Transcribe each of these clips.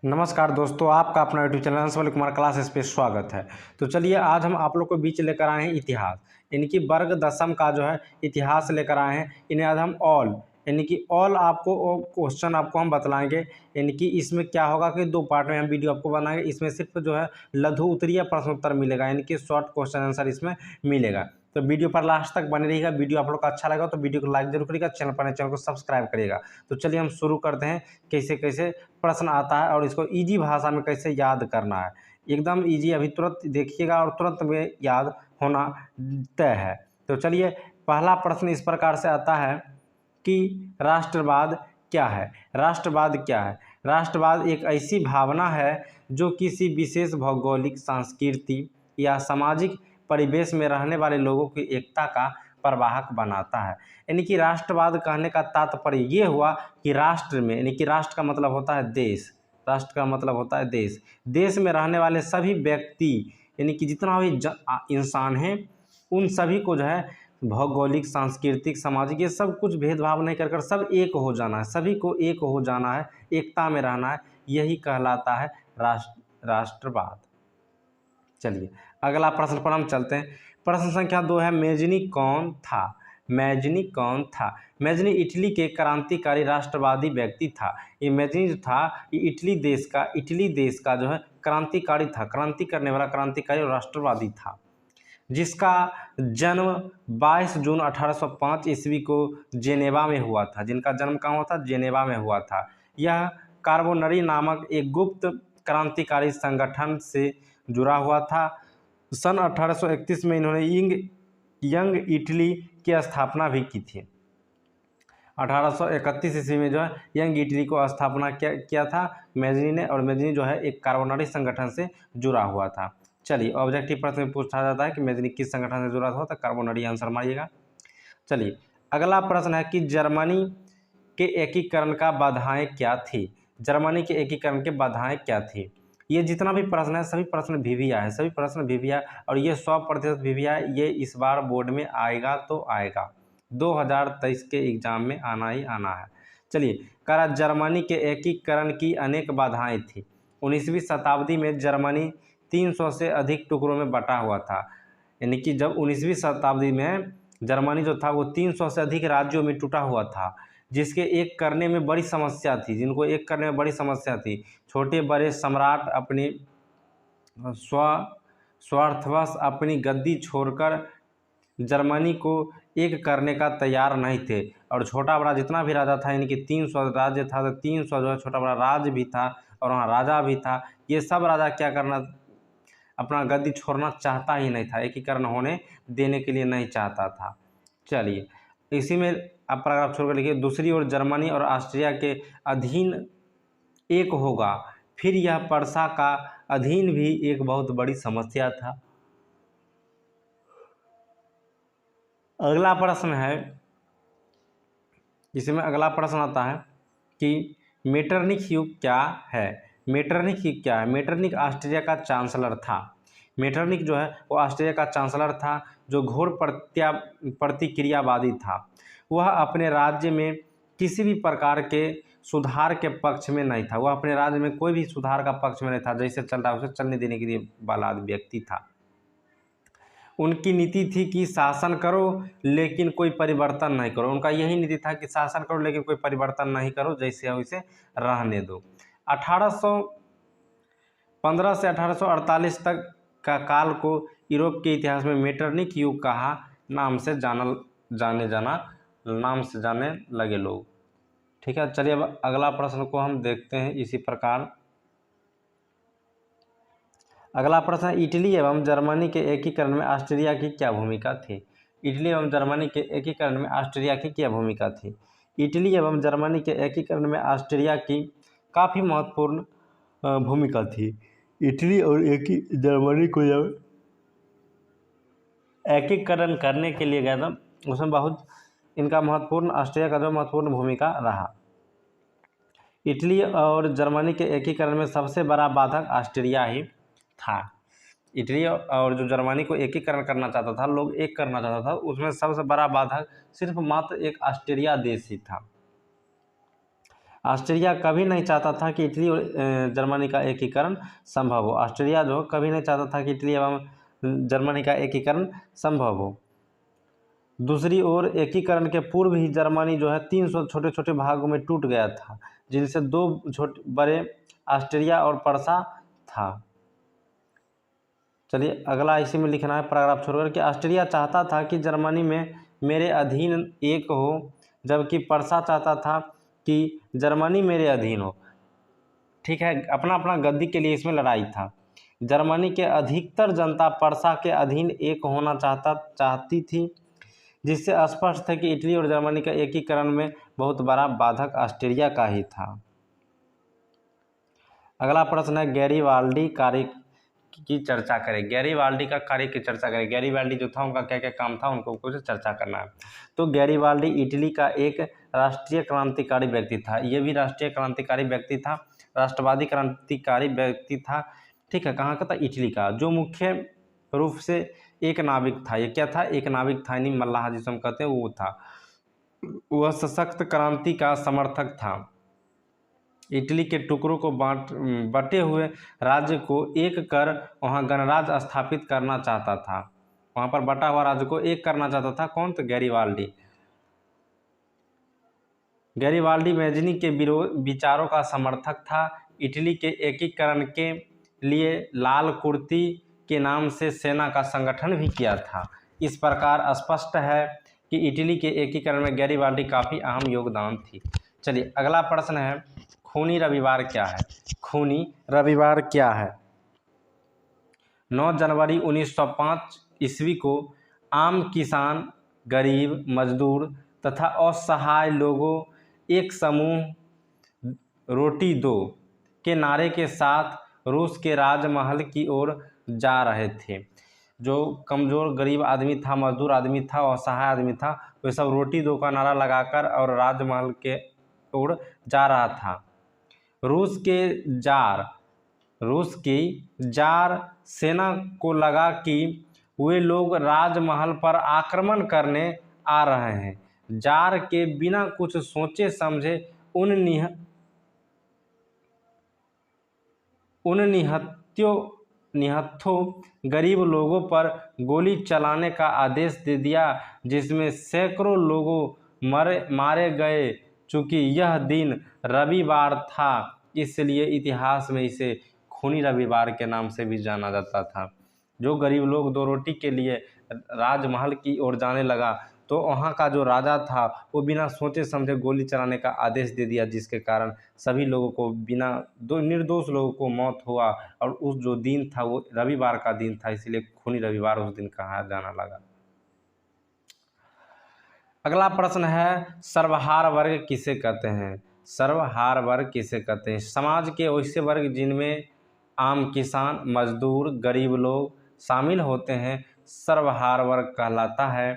नमस्कार दोस्तों, आपका अपना यूट्यूब चैनल अंशवल कुमार क्लासेस पे स्वागत है। तो चलिए आज हम आप लोग को बीच लेकर आए हैं इतिहास, यानी कि वर्ग दशम का जो है इतिहास लेकर आए हैं। इन्हें आज हम ऑल यानी कि ऑल आपको क्वेश्चन आपको हम बतलाएंगे। यानी कि इसमें क्या होगा कि दो पार्ट में हम वीडियो आपको बनाएंगे। इसमें सिर्फ जो है लघु उत्तरीय प्रश्न उत्तर मिलेगा, यानी कि शॉर्ट क्वेश्चन आंसर इसमें मिलेगा। तो वीडियो पर लास्ट तक बने रहिएगा। वीडियो आप लोग का अच्छा लगा तो वीडियो को लाइक जरूर करिएगा, चैनल को सब्सक्राइब करिएगा। तो चलिए हम शुरू करते हैं कैसे कैसे प्रश्न आता है और इसको इजी भाषा में कैसे याद करना है। एकदम इजी, अभी तुरंत देखिएगा और तुरंत में याद होना तय है। तो चलिए पहला प्रश्न इस प्रकार से आता है कि राष्ट्रवाद क्या है। राष्ट्रवाद क्या है? राष्ट्रवाद एक ऐसी भावना है जो किसी विशेष भौगोलिक, सांस्कृतिक या सामाजिक परिवेश में रहने वाले लोगों की एकता का प्रवाहक बनाता है। यानी कि राष्ट्रवाद कहने का तात्पर्य ये हुआ कि राष्ट्र में, यानी कि राष्ट्र का मतलब होता है देश, राष्ट्र का मतलब होता है देश, देश में रहने वाले सभी व्यक्ति यानी कि जितना भी इंसान हैं उन सभी को जो है भौगोलिक, सांस्कृतिक, सामाजिक ये सब कुछ भेदभाव नहीं कर सब एक हो जाना है, सभी को एक हो जाना है, एकता में रहना है, यही कहलाता है राष्ट्रवाद। चलिए अगला प्रश्न पर हम चलते हैं। प्रश्न संख्या 2 है, मेजनी कौन था? मेजनी कौन था? मेजनी इटली के क्रांतिकारी राष्ट्रवादी व्यक्ति था। ये मेजनी जो था ये इटली देश का जो है क्रांतिकारी था, क्रांति करने वाला क्रांतिकारी और राष्ट्रवादी था, जिसका जन्म 22 जून 1805 ईस्वी को जेनेवा में हुआ था। जिनका जन्म कहाँ हुआ था? जेनेवा में हुआ था। यह कार्बोनरी नामक एक गुप्त क्रांतिकारी संगठन से जुड़ा हुआ था। सन 1831 में इन्होंने यंग इटली की स्थापना भी की थी। 1831 ईस्वी में जो है यंग इटली को स्थापना किया था मेजनी ने, और मेजनी जो है एक कार्बोनरी संगठन से जुड़ा हुआ था। चलिए ऑब्जेक्टिव प्रश्न में पूछा जाता है कि मेजनी किस संगठन से जुड़ा था, तो कार्बोनरी आंसर मारिएगा। चलिए अगला प्रश्न है कि जर्मनी के एकीकरण का बाधाएं क्या थी? जर्मनी के एकीकरण के बाधाएं क्या थी? ये जितना भी प्रश्न है सभी प्रश्न वीविया है, सभी प्रश्न वीविया, और ये 100% वीविया। ये इस बार बोर्ड में आएगा तो आएगा, 2023 के एग्जाम में आना ही आना है। चलिए करा, जर्मनी के एकीकरण की अनेक बाधाएं थी। 19वीं शताब्दी में जर्मनी 300 से अधिक टुकड़ों में बटा हुआ था। यानी कि जब 19वीं शताब्दी में जर्मनी जो था वो 300 से अधिक राज्यों में टूटा हुआ था, जिसके एक करने में बड़ी समस्या थी, जिनको एक करने में बड़ी समस्या थी। छोटे बड़े सम्राट अपनी स्वार्थवश अपनी गद्दी छोड़कर जर्मनी को एक करने का तैयार नहीं थे, और छोटा बड़ा जितना भी राजा था, यानी कि 300 राज्य था, तो 300 जो है छोटा बड़ा राज्य भी था और वहाँ राजा भी था। ये सब राजा क्या करना, अपना गद्दी छोड़ना चाहता ही नहीं था, एकीकरण होने देने के लिए नहीं चाहता था। चलिए इसी में आप पैराग्राफ छोड़कर लिखिए, दूसरी ओर जर्मनी और ऑस्ट्रिया के अधीन एक होगा, फिर यह पर्सा का अधीन भी एक बहुत बड़ी समस्या था। अगला प्रश्न है, इसमें अगला प्रश्न आता है कि मेटरनिख युग क्या है? मेटरनिख युग क्या है? मेटरनिख ऑस्ट्रिया का चांसलर था। मेटरनिख जो है वो ऑस्ट्रिया का चांसलर था, जो घोर प्रतिक्रियावादी था। वह अपने राज्य में किसी भी प्रकार के सुधार के पक्ष में नहीं था, वह अपने राज्य में कोई भी सुधार का पक्ष में नहीं था, जैसे चल रहा है उसे चलने देने के लिए वाला व्यक्ति था। उनकी नीति थी कि शासन करो लेकिन कोई परिवर्तन नहीं करो। उनका यही नीति था कि शासन करो लेकिन कोई परिवर्तन नहीं करो, जैसे है वैसे रहने दो। 1815 से 1848 तक का काल को यूरोप के इतिहास में मेटरनिख युग कहा नाम से जाने लगे लोग। ठीक है, चलिए अब अगला प्रश्न को हम देखते हैं इसी प्रकार। अगला प्रश्न है, इटली एवं जर्मनी के एकीकरण में ऑस्ट्रिया की क्या भूमिका थी? इटली एवं जर्मनी के एकीकरण में ऑस्ट्रिया की क्या भूमिका थी? इटली एवं जर्मनी के एकीकरण में ऑस्ट्रिया की काफ़ी महत्वपूर्ण भूमिका थी। इटली और जर्मनी को जब एकीकरण करने के लिए गया था उसमें बहुत इनका महत्वपूर्ण, ऑस्ट्रिया का जो महत्वपूर्ण भूमिका रहा। इटली और जर्मनी के एकीकरण में सबसे बड़ा बाधक ऑस्ट्रिया ही था। इटली और जो जर्मनी को एकीकरण करना चाहता था, लोग एक करना चाहता था, उसमें सबसे बड़ा बाधक सिर्फ मात्र एक ऑस्ट्रिया देश ही था। ऑस्ट्रिया कभी नहीं चाहता था कि इटली और जर्मनी का एकीकरण संभव हो। ऑस्ट्रिया जो कभी नहीं चाहता था कि इटली एवं जर्मनी का एकीकरण संभव हो। दूसरी ओर एकीकरण के पूर्व ही जर्मनी जो है 300 छोटे छोटे भागों में टूट गया था, जिनसे 2 छोटे बड़े ऑस्ट्रिया और प्रसा था। चलिए अगला इसी में लिखना है पैराग्राफ छोड़कर कि ऑस्ट्रिया चाहता था कि जर्मनी में मेरे अधीन एक हो, जबकि प्रसा चाहता था कि जर्मनी मेरे अधीन हो। ठीक है, अपना अपना गद्दी के लिए इसमें लड़ाई था। जर्मनी के अधिकतर जनता प्रसा के अधीन एक होना चाहती थी, जिससे स्पष्ट है कि इटली और जर्मनी का एकीकरण में बहुत बड़ा बाधक ऑस्ट्रिया का ही था। अगला प्रश्न है गैरीबाल्डी कार्य की चर्चा करें। गैरीबाल्डी का कार्य की चर्चा करें। गैरीबाल्डी जो था उनका क्या क्या काम था उनको कुछ चर्चा करना है। तो गैरीबाल्डी इटली का एक राष्ट्रीय क्रांतिकारी व्यक्ति था। ये भी राष्ट्रीय क्रांतिकारी व्यक्ति था, राष्ट्रवादी क्रांतिकारी व्यक्ति था। ठीक है, कहाँ का था? इटली का, जो मुख्य रूप से एक नाविक था। ये क्या था? एक नाविक था, यानी मल्लाह जिसे हम कहते हैं वो था। वह सशक्त क्रांति का समर्थक था। इटली के टुकड़ों को बटे हुए राज्य को एक कर वहाँ गणराज्य स्थापित करना चाहता था। वहाँ पर बटा हुआ राज्य को एक करना चाहता था। कौन? तो गैरीबाल्डी। गैरीबाल्डी मैजनी के विचारों का समर्थक था। इटली के एकीकरण के लिए लाल कुर्ती के नाम से सेना का संगठन भी किया था। इस प्रकार स्पष्ट है कि इटली के एकीकरण में गैरीबाल्डी काफ़ी अहम योगदान थी। चलिए अगला प्रश्न है खूनी रविवार क्या है? खूनी रविवार क्या है? 9 जनवरी 1905 ईस्वी को आम किसान, गरीब, मजदूर तथा असहाय लोगों एक समूह रोटी दो के नारे के साथ रूस के राजमहल की ओर जा रहे थे। जो कमज़ोर गरीब आदमी था, मजदूर आदमी था, असहाय आदमी था, वे सब रोटी दो का नारा लगाकर और राजमहल के ओर जा रहा था। रूस की जार सेना को लगा कि वे लोग राजमहल पर आक्रमण करने आ रहे हैं। जार के बिना कुछ सोचे समझे उन निहत्थों गरीब लोगों पर गोली चलाने का आदेश दे दिया, जिसमें सैकड़ों लोगों मारे गए। चूँकि यह दिन रविवार था, इसलिए इतिहास में इसे खूनी रविवार के नाम से भी जाना जाता था। जो गरीब लोग 2 रोटी के लिए राजमहल की ओर जाने लगा, तो वहाँ का जो राजा था वो बिना सोचे समझे गोली चलाने का आदेश दे दिया, जिसके कारण सभी लोगों को निर्दोष लोगों को मौत हुआ। और उस जो दिन था वो रविवार का दिन था, इसलिए खूनी रविवार उस दिन कहा जाना लगा। अगला प्रश्न है सर्वहार वर्ग किसे कहते हैं? सर्वहार वर्ग किसे कहते हैं? समाज के वैसे वर्ग जिनमें आम किसान, मजदूर, गरीब लोग शामिल होते हैं, सर्वहार वर्ग कहलाता है।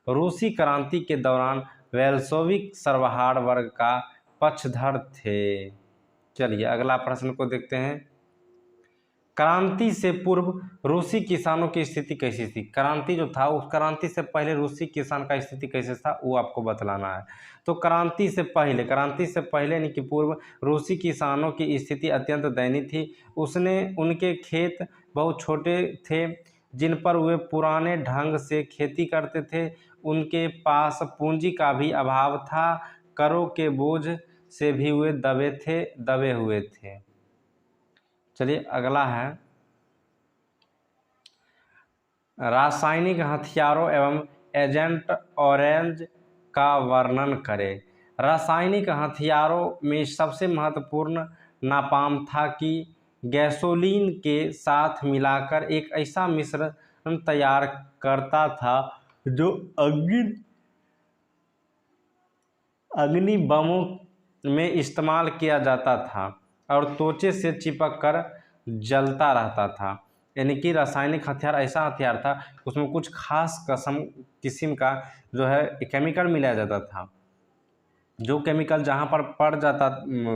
रूसी क्रांति के दौरान वेल्शोविक सर्वहार वर्ग का पक्षधर थे। चलिए अगला प्रश्न को देखते हैं। क्रांति से पूर्व रूसी किसानों की स्थिति कैसी थी? क्रांति जो था, उस क्रांति से पहले रूसी किसान का स्थिति कैसे था वो आपको बतलाना है। तो क्रांति से पहले यानी कि पूर्व रूसी किसानों की स्थिति अत्यंत दयनीय थी। उनके खेत बहुत छोटे थे, जिन पर वे पुराने ढंग से खेती करते थे। उनके पास पूंजी का भी अभाव था। करों के बोझ से भी वे दबे हुए थे। चलिए अगला है रासायनिक हथियारों एवं एजेंट ऑरेंज का वर्णन करें। रासायनिक हथियारों में सबसे महत्वपूर्ण नापाम था, कि गैसोलीन के साथ मिलाकर एक ऐसा मिश्रण तैयार करता था जो अग्नि बमों में इस्तेमाल किया जाता था और त्वचा से चिपक कर जलता रहता था। यानी कि रासायनिक हथियार ऐसा हथियार था, उसमें कुछ खास किस्म का जो है केमिकल मिलाया जाता था। जो केमिकल जहाँ पर पड़ जाता,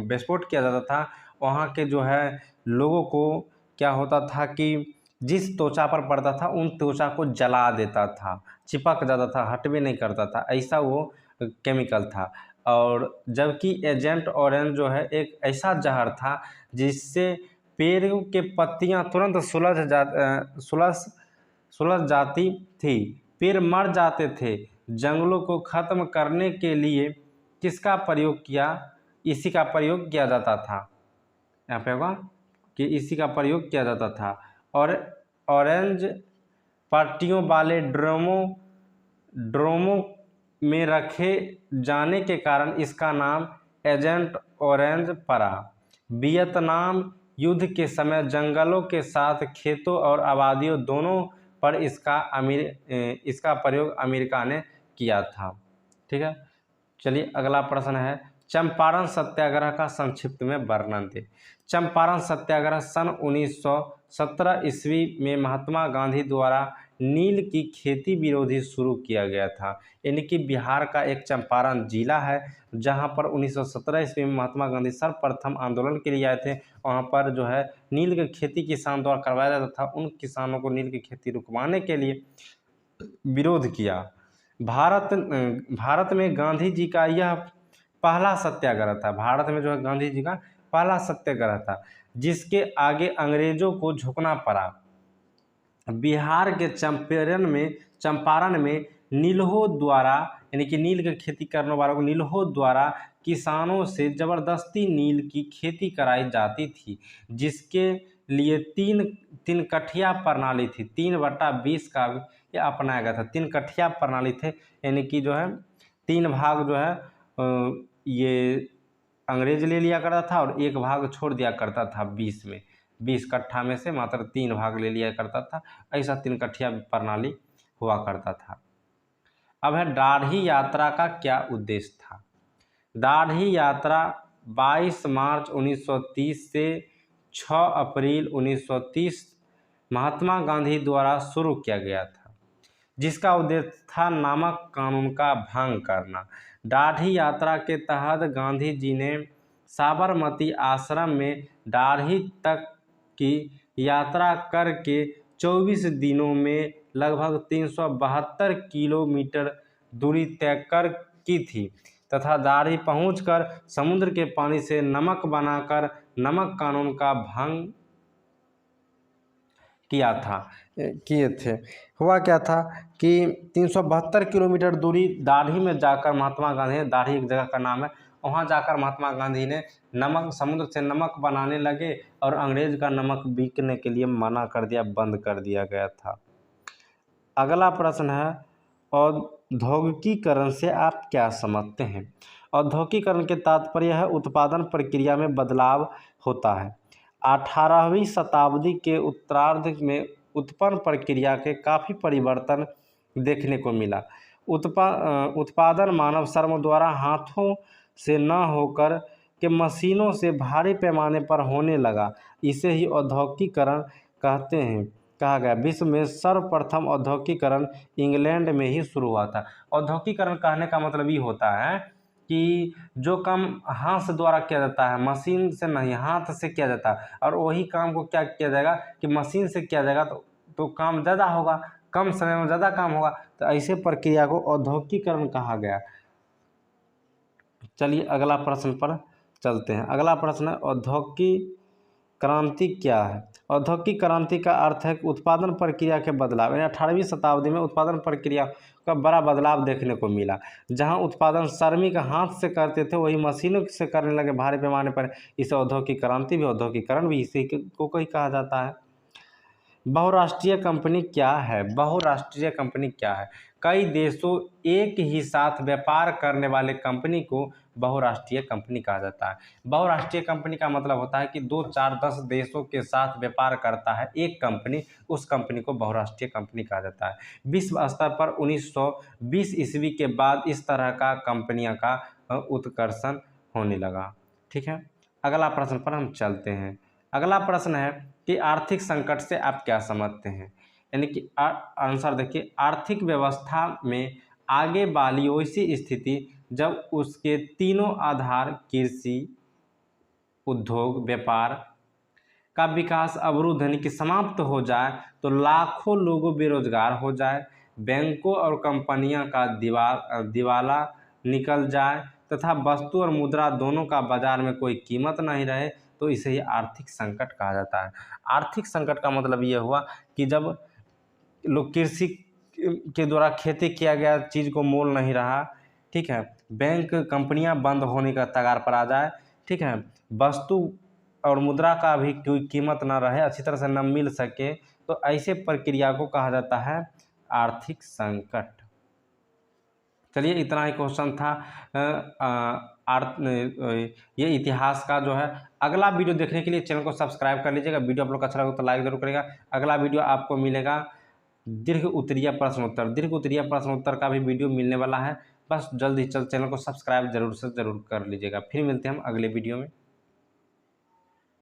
विस्फोट किया जाता था, वहाँ के जो है लोगों को क्या होता था कि जिस त्वचा पर पड़ता था उन त्वचा को जला देता था, चिपक जाता था, हटवे नहीं करता था, ऐसा वो केमिकल था। और जबकि एजेंट ऑरेंज जो है एक ऐसा जहर था जिससे पेड़ के पत्तियां तुरंत सुलझ जाती थी, पेड़ मर जाते थे। जंगलों को खत्म करने के लिए किसका प्रयोग किया, इसी का प्रयोग किया जाता था। यहाँ पे होगा कि इसी का प्रयोग किया जाता था। और ऑरेंज पट्टियों वाले ड्रोमों में रखे जाने के कारण इसका नाम एजेंट ऑरेंज पड़ा। वियतनाम युद्ध के समय जंगलों के साथ खेतों और आबादियों दोनों पर इसका प्रयोग अमेरिका ने किया था। ठीक है, चलिए अगला प्रश्न है, चंपारण सत्याग्रह का संक्षिप्त में वर्णन दें। चंपारण सत्याग्रह सन 1917 ईस्वी में महात्मा गांधी द्वारा नील की खेती विरोधी शुरू किया गया था। यानी कि बिहार का एक चंपारण जिला है जहां पर 1917 ईस्वी में महात्मा गांधी सर्वप्रथम आंदोलन के लिए आए थे। वहां पर जो है नील की खेती किसान द्वारा करवाया जाता था। उन किसानों को नील की खेती रुकवाने के लिए विरोध किया। भारत में गांधी जी का यह पहला सत्याग्रह था। भारत में जो है गांधी जी का पहला सत्याग्रह था जिसके आगे अंग्रेजों को झुकना पड़ा। बिहार के चंपारण में नील्हों द्वारा, यानी कि नील की खेती करने वालों को नील्हों द्वारा किसानों से जबरदस्ती नील की खेती कराई जाती थी, जिसके लिए तीन कठिया प्रणाली थी। 3/20 का ये अपनाया गया था। 3 कठिया प्रणाली थे, यानी कि जो है 3 भाग जो है ये अंग्रेज ले लिया करता था और 1 भाग छोड़ दिया करता था। 20 कट्ठा में से मात्र 3 भाग ले लिया करता था। ऐसा 3 कठिया प्रणाली हुआ करता था। अब है दाढ़ी यात्रा का क्या उद्देश्य था। दाढ़ी यात्रा 22 मार्च 1930 से 6 अप्रैल 1930 महात्मा गांधी द्वारा शुरू किया गया था, जिसका उद्देश्य था नमक कानून का भंग करना। दाढ़ी यात्रा के तहत गांधी जी ने साबरमती आश्रम में दाढ़ी तक की यात्रा करके 24 दिनों में लगभग 372 किलोमीटर दूरी तय की थी तथा दाढ़ी पहुंचकर समुद्र के पानी से नमक बनाकर नमक कानून का भंग किए थे। हुआ क्या था कि 372 किलोमीटर दूरी दाढ़ी में जाकर महात्मा गांधी, दाढ़ी एक जगह का नाम है, वहाँ जाकर महात्मा गांधी ने समुद्र से नमक बनाने लगे और अंग्रेज का नमक बिकने के लिए मना कर दिया, बंद कर दिया गया था। अगला प्रश्न है, औद्योगिकीकरण से आप क्या समझते हैं। औद्योगिकीकरण के तात्पर्य है उत्पादन प्रक्रिया में बदलाव होता है। 18वीं शताब्दी के उत्तरार्ध में उत्पन्न प्रक्रिया के काफ़ी परिवर्तन देखने को मिला। उत्पादन मानव श्रम द्वारा हाथों से न होकर के मशीनों से भारी पैमाने पर होने लगा। इसे ही औद्योगिकीकरण कहा गया। विश्व में सर्वप्रथम औद्योगिकीकरण इंग्लैंड में ही शुरू हुआ था। औद्योगिकीकरण कहने का मतलब ये होता है कि जो काम हाथ से द्वारा किया जाता है, मशीन से नहीं, हाथ से किया जाता है, और वही काम को क्या किया जाएगा कि मशीन से किया जाएगा तो काम ज़्यादा होगा, कम समय में ज़्यादा काम होगा। तो ऐसे प्रक्रिया को औद्योगिकीकरण कहा गया। चलिए अगला प्रश्न पर चलते हैं। अगला प्रश्न है, औद्योगिक क्रांति क्या है। औद्योगिक क्रांति का अर्थ है कि उत्पादन प्रक्रिया के बदलाव। यानी 18वीं शताब्दी में उत्पादन प्रक्रिया का बड़ा बदलाव देखने को मिला। जहां उत्पादन श्रमिक हाथ से करते थे वही मशीनों से करने लगे भारी पैमाने पर। इसे औद्योगिक क्रांति भी, औद्योगिकरण भी इसी को ही कहा जाता है। बहुराष्ट्रीय कंपनी क्या है। बहुराष्ट्रीय कंपनी क्या है। कई देशों एक ही साथ व्यापार करने वाले कंपनी को बहुराष्ट्रीय कंपनी कहा जाता है। बहुराष्ट्रीय कंपनी का मतलब होता है कि 2, 4, 10 देशों के साथ व्यापार करता है एक कंपनी, उस कंपनी को बहुराष्ट्रीय कंपनी कहा जाता है। विश्व स्तर पर 1920 ईस्वी के बाद इस तरह का कंपनियों का उत्कर्षण होने लगा। ठीक है, अगला प्रश्न पर हम चलते हैं। अगला प्रश्न है कि आर्थिक संकट से आप क्या समझते हैं। यानी कि आंसर देखिए, आर्थिक व्यवस्था में आगे वाली वैसी स्थिति जब उसके तीनों आधार कृषि, उद्योग, व्यापार का विकास अवरुद्ध यानी कि समाप्त हो जाए तो लाखों लोगों बेरोजगार हो जाए, बैंकों और कंपनियों का दिवाला निकल जाए तथा वस्तु और मुद्रा दोनों का बाजार में कोई कीमत नहीं रहे तो इसे ही आर्थिक संकट कहा जाता है। आर्थिक संकट का मतलब ये हुआ कि जब लोग कृषि के द्वारा खेती किया गया चीज़ को मोल नहीं रहा, ठीक है, बैंक कंपनियां बंद होने का कगार पर आ जाए, ठीक है, वस्तु और मुद्रा का भी कोई कीमत ना रहे, अच्छी तरह से न मिल सके, तो ऐसे प्रक्रिया को कहा जाता है आर्थिक संकट। चलिए इतना ही क्वेश्चन था ये इतिहास का जो है। अगला वीडियो देखने के लिए चैनल को सब्सक्राइब कर लीजिएगा। वीडियो आप लोग अच्छा लगे तो लाइक जरूर करेगा। अगला वीडियो आपको मिलेगा दीर्घ उत्तरीय प्रश्नोत्तर। दीर्घ उत्तरीय प्रश्नोत्तर का भी वीडियो मिलने वाला है। बस जल्द ही चैनल को सब्सक्राइब जरूर से जरूर कर लीजिएगा। फिर मिलते हैं हम अगले वीडियो में।